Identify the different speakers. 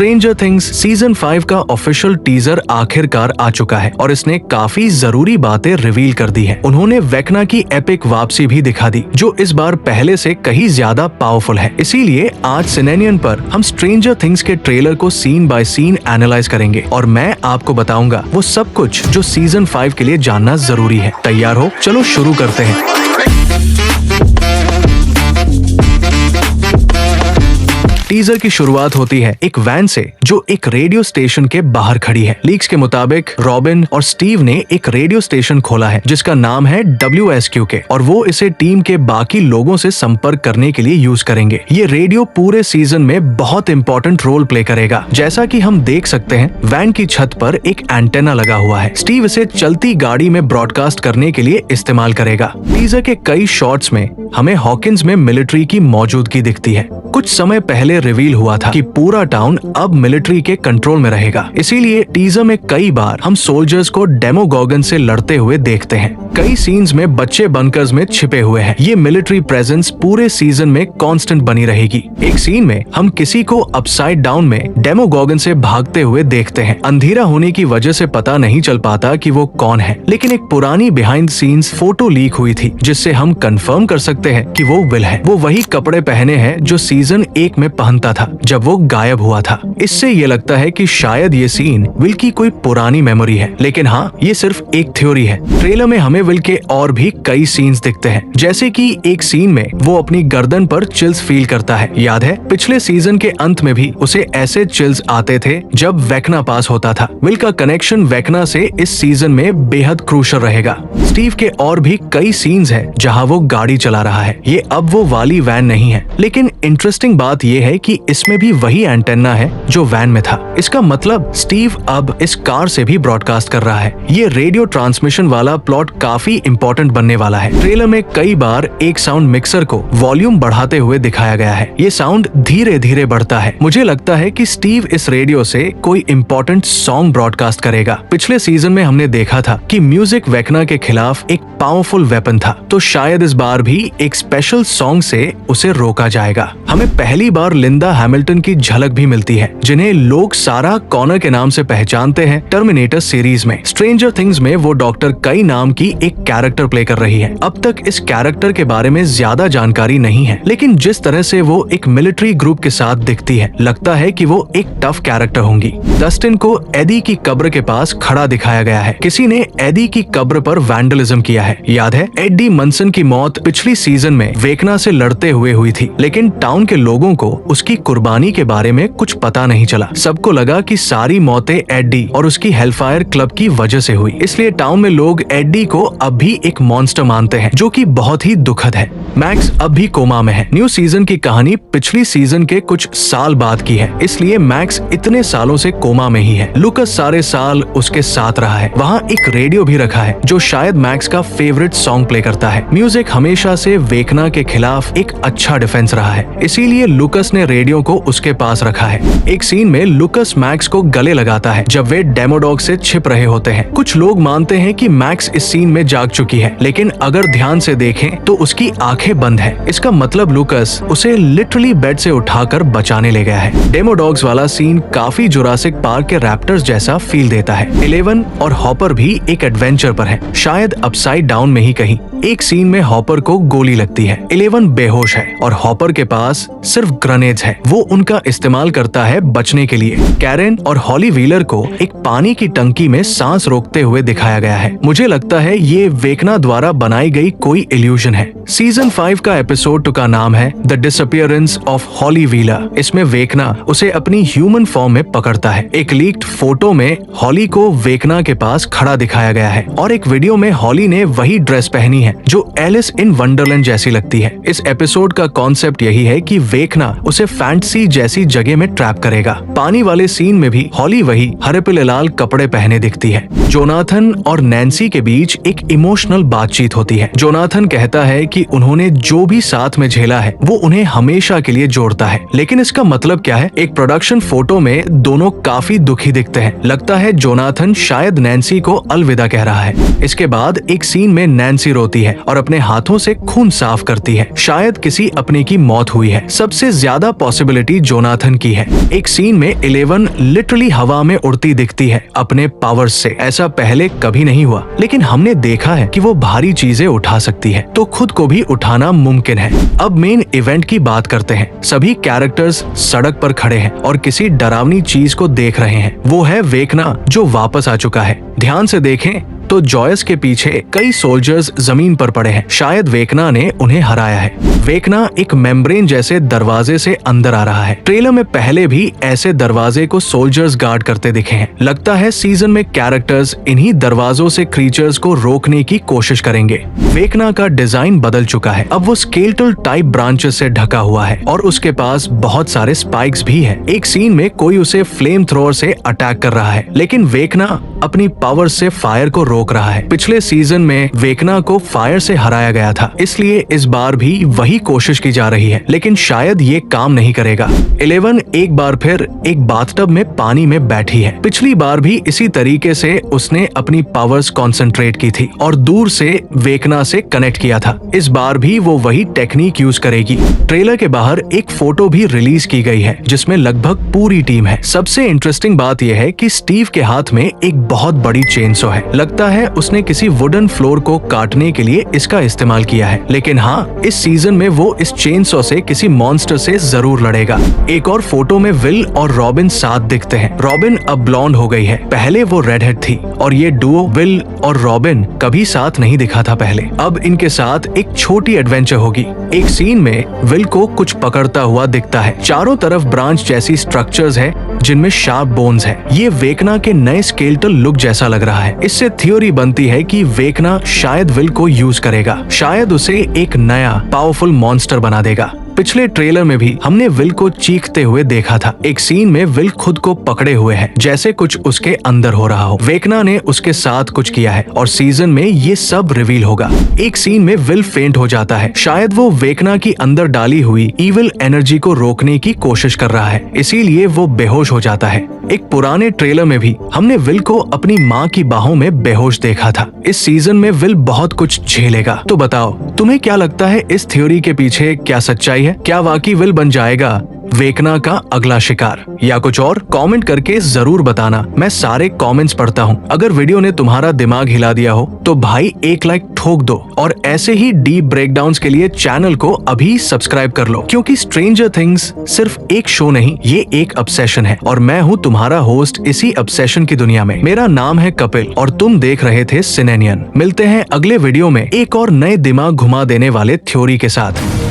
Speaker 1: Stranger things season 5 का official teaser आखिरकार आ चुका है और इसने काफी जरूरी बातें रिवील कर दी हैं। उन्होंने वेक्ना की एपिक वापसी भी दिखा दी, जो इस बार पहले से कहीं ज्यादा पावरफुल है। इसीलिए आज सिनेनियन पर हम स्ट्रेंजर थिंग्स के ट्रेलर को सीन बाय सीन एनालाइज करेंगे और मैं आपको बताऊंगा वो सब कुछ जो सीजन 5 के लिए जानना जरूरी है। तैयार हो? चलो शुरू करते हैं। टीजर की शुरुआत होती है एक वैन से जो एक रेडियो स्टेशन के बाहर खड़ी है। लीक्स के मुताबिक रॉबिन और स्टीव ने एक रेडियो स्टेशन खोला है जिसका नाम है WSQK और वो इसे टीम के बाकी लोगों से संपर्क करने के लिए यूज करेंगे। ये रेडियो पूरे सीजन में बहुत इंपॉर्टेंट रोल प्ले करेगा। जैसा कि हम देख सकते हैं वैन की छत पर एक एंटेना लगा हुआ है। स्टीव इसे चलती गाड़ी में ब्रॉडकास्ट करने के लिए इस्तेमाल करेगा। टीजर के कई शॉट्स में हमें हॉकिंस में मिलिट्री की मौजूदगी दिखती है। कुछ समय पहले रिवील हुआ था कि पूरा टाउन अब मिलिट्री के कंट्रोल में रहेगा। इसीलिए टीजर में कई बार हम सोल्जर्स को डेमोगॉर्गन से लड़ते हुए देखते हैं। कई सीन्स में बच्चे बंकर्स में छिपे हुए हैं। ये मिलिट्री प्रेजेंस पूरे सीजन में कांस्टेंट बनी रहेगी। एक सीन में हम किसी को अपसाइड डाउन में डेमोगॉर्गन से भागते हुए देखते हैं। अंधेरा होने की वजह से पता नहीं चल पाता कि वो कौन है, लेकिन एक पुरानी बिहाइंड सीन्स फोटो लीक हुई थी जिससे हम कंफर्म कर सकते हैं कि वो विल है। वो वही कपड़े पहने हैं जो सीजन 1 में पहनता था जब वो गायब हुआ था। इससे ये लगता है कि शायद ये सीन विल की कोई पुरानी मेमोरी है, लेकिन हाँ, ये सिर्फ एक थ्योरी है। ट्रेलर में हमें विल के और भी कई सीन्स दिखते हैं, जैसे कि एक सीन में वो अपनी गर्दन पर चिल्स फील करता है। याद है पिछले सीजन के अंत में भी उसे ऐसे चिल्स आते थे जब वेक्ना पास होता था। विल का कनेक्शन वेक्ना से इस सीजन में बेहद क्रूशल रहेगा। स्टीव के और भी कई सीन्स हैं जहां वो गाड़ी चला रहा है। ये अब वो वाली वैन नहीं है, लेकिन इंटरेस्टिंग बात ये है कि इसमें भी वही एंटेना है जो वैन में था। इसका मतलब स्टीव अब इस कार से भी ब्रॉडकास्ट कर रहा है। ये रेडियो ट्रांसमिशन वाला प्लॉट काफी इंपॉर्टेंट बनने वाला है। ट्रेलर में कई बार एक साउंड मिक्सर को वॉल्यूम बढ़ाते हुए दिखाया गया है। ये साउंड धीरे धीरे बढ़ता है। मुझे लगता है कि स्टीव इस रेडियो से कोई इंपॉर्टेंट सॉन्ग ब्रॉडकास्ट करेगा। पिछले सीजन में हमने देखा था कि म्यूजिक वेक्ना के खिलाफ एक पावरफुल वेपन था, तो शायद इस बार भी एक स्पेशल सॉन्ग से उसे रोका जाएगा। हमें पहली बार लिंडा हैमिल्टन की झलक भी मिलती है, जिन्हें लोग सारा कॉनर के नाम से पहचानते हैं टर्मिनेटर सीरीज में। स्ट्रेंजर थिंग्स में वो डॉक्टर कई नाम की एक कैरेक्टर प्ले कर रही है। अब तक इस कैरेक्टर के बारे में ज्यादा जानकारी नहीं है, लेकिन जिस तरह से वो एक मिलिट्री ग्रुप के साथ दिखती है, लगता है कि वो एक टफ कैरेक्टर होंगी। डस्टिन को एडी की कब्र के पास खड़ा दिखाया गया है। किसी ने एडी की कब्र पर वैंडलिज्म किया है। याद है एडी मनसन की मौत पिछली सीजन में वेक्ना से लड़ते हुए हुई थी, लेकिन टाउन के लोगों को उसकी कुर्बानी के बारे में कुछ पता नहीं चला। सबको लगा कि सारी मौतें एडी और उसकी हेलफायर क्लब की वजह से हुई। इसलिए टाउन में लोग एडी को अब भी एक मॉन्स्टर मानते हैं, जो कि बहुत ही दुखद है। मैक्स अब भी कोमा में है। न्यू सीजन की कहानी पिछली सीजन के कुछ साल बाद की है, इसलिए मैक्स इतने सालों से कोमा में ही है। लुकस सारे साल उसके साथ रहा है। वहाँ एक रेडियो भी रखा है जो शायद मैक्स का फेवरेट सॉन्ग प्ले करता है। म्यूजिक हमेशा से वेक्ना के खिलाफ एक अच्छा डिफेंस रहा है, इसीलिए लुकस ने रेडियो को उसके पास रखा है। एक सीन में लुकस मैक्स को गले लगाता है जब वे डेमोडॉग से छिप रहे होते हैं। कुछ लोग मानते हैं कि मैक्स इस सीन में जाग चुकी है, लेकिन अगर ध्यान से देखें तो उसकी आंखें बंद है। इसका मतलब लुकस उसे लिटरली बेड से उठाकर बचाने ले गया है। डेमोडॉग्स वाला सीन काफी जुरासिक पार्क के रैप्टर्स जैसा फील देता है। 11 और हॉपर भी एक एडवेंचर पर है, शायद अपसाइड डाउन में ही कहीं। एक सीन में हॉपर को गोली लगती है। 11 बेहोश है और हॉपर के पास सिर्फ ग्रेनेड्स है। वो उनका इस्तेमाल करता है बचने के लिए। कैरेन और हॉली व्हीलर को एक पानी की टंकी में सांस रोकते हुए दिखाया गया है। मुझे लगता है ये वेक्ना द्वारा बनाई गई कोई इल्यूजन है। सीजन 5 का एपिसोड 2 का नाम है the disappearance of Holly Wheeler. इसमें वेक्ना उसे अपनी ह्यूमन फॉर्म में पकड़ता है। एक लीक्ड फोटो में हॉली को वेक्ना के पास खड़ा दिखाया गया है और एक वीडियो में हॉली ने वही ड्रेस पहनी है जो एलिस इन वंडरलैंड जैसी लगती है। इस एपिसोड का कॉन्सेप्ट यही है कि वेक्ना उसे फैंटेसी जैसी जगह में ट्रैप करेगा। पानी वाले सीन में भी हॉली वही हरे पीले लाल कपड़े पहने दिखती है। जोनाथन और नैन्सी के बीच एक इमोशनल बातचीत होती है। जोनाथन कहता है कि उन्होंने जो भी साथ में झेला है वो उन्हें हमेशा के लिए जोड़ता है, लेकिन इसका मतलब क्या है? एक प्रोडक्शन फोटो में दोनों काफी दुखी दिखते हैं। लगता है जोनाथन शायद नैन्सी को अलविदा कह रहा है। इसके बाद एक सीन में नैन्सी रोती जाती है और अपने हाथों से खून साफ करती है। शायद किसी अपने की मौत हुई है। सबसे ज्यादा पॉसिबिलिटी जोनाथन की है। एक सीन में 11 लिटरली हवा में उड़ती दिखती है अपने पावर्स से। ऐसा पहले कभी नहीं हुआ, लेकिन हमने देखा है कि वो भारी चीजें उठा सकती है, तो खुद को भी उठाना मुमकिन है। अब मेन इवेंट की बात करते हैं। सभी कैरेक्टर्स सड़क पर खड़े हैं और किसी डरावनी चीज को देख रहे हैं। वो है वेकना, जो वापस आ चुका है। ध्यान से देखें तो जॉयस के पीछे कई सोल्जर्स जमीन पर पड़े हैं। शायद वेकना ने उन्हें हराया है। वेकना एक मेम्ब्रेन जैसे दरवाजे से अंदर आ रहा है। ट्रेलर में पहले भी ऐसे दरवाजे को सोल्जर्स गार्ड करते दिखे हैं। लगता है सीजन में कैरेक्टर्स इन्हीं दरवाजों से क्रीचर्स को रोकने की कोशिश करेंगे। वेकना का डिजाइन बदल चुका है। अब वो स्केलेटल टाइप ब्रांचेस से ढका हुआ है और उसके पास बहुत सारे स्पाइक्स भी हैं। एक सीन में कोई उसे फ्लेम थ्रोअर से अटैक कर रहा है, लेकिन वेकना अपनी पावर से फायर को रोक रहा है। पिछले सीजन में वेकना को फायर से हराया गया था, इसलिए इस बार भी वही कोशिश की जा रही है, लेकिन शायद ये काम नहीं करेगा। 11 एक बार फिर एक बाथटब में पानी में बैठी है। पिछली बार भी इसी तरीके से उसने अपनी पावर्स कंसंट्रेट की थी और दूर से वेकना से कनेक्ट किया था। इस बार भी वो वही टेक्निक यूज करेगी। ट्रेलर के बाहर एक फोटो भी रिलीज की गई है जिसमें लगभग पूरी टीम है। सबसे इंटरेस्टिंग बात यह है कि स्टीव के हाथ में एक बहुत बड़ी चेनसो है। लगता है उसने किसी वुडन फ्लोर को काटने के लिए इसका इस्तेमाल किया है। लेकिन हाँ, इस सीजन में वो इस चेनसो से किसी मॉन्स्टर से जरूर लड़ेगा। एक और फोटो में विल और रॉबिन साथ दिखते हैं। रॉबिन अब ब्लॉन्ड हो गई है, पहले वो रेडहेड थी और ये डुओ विल और रॉबिन कभी साथ नहीं दिखा था पहले। अब इनके साथ एक छोटी एडवेंचर होगी। एक सीन में विल को कुछ पकड़ता हुआ दिखता है। चारों तरफ ब्रांच जैसी स्ट्रक्चर्स है जिनमें शार्प बोन्स है। ये वेकना के नए स्केलेटल लुक जैसा लग रहा है। इससे थ्योरी बनती है कि वेकना शायद विल को यूज करेगा, शायद उसे एक नया पावरफुल मॉन्स्टर बना देगा। पिछले ट्रेलर में भी हमने विल को चीखते हुए देखा था। एक सीन में विल खुद को पकड़े हुए है, जैसे कुछ उसके अंदर हो रहा हो। वेकना ने उसके साथ कुछ किया है और सीजन में ये सब रिवील होगा। एक सीन में विल फेंट हो जाता है। शायद वो वेकना की अंदर डाली हुई इविल एनर्जी को रोकने की कोशिश कर रहा है, इसीलिए वो बेहोश हो जाता है। एक पुराने ट्रेलर में भी हमने विल को अपनी माँ की बाहों में बेहोश देखा था। इस सीजन में विल बहुत कुछ झेलेगा। तो बताओ, तुम्हें क्या लगता है, इस थ्योरी के पीछे क्या सच्चाई है? क्या वाकई विल बन जाएगा वेकना का अगला शिकार या कुछ और? कमेंट करके जरूर बताना। मैं सारे कमेंट्स पढ़ता हूँ। अगर वीडियो ने तुम्हारा दिमाग हिला दिया हो तो भाई एक लाइक ठोक दो और ऐसे ही डीप ब्रेकडाउन्स के लिए चैनल को अभी सब्सक्राइब कर लो, क्योंकि स्ट्रेंजर थिंग्स सिर्फ एक शो नहीं, ये एक ऑब्सेशन है और मैं हूँ तुम्हारा होस्ट इसी ऑब्सेशन की दुनिया में। मेरा नाम है कपिल और तुम देख रहे थे सिनेनियन। मिलते हैं अगले वीडियो में एक और नए दिमाग घुमा देने वाले थ्योरी के साथ।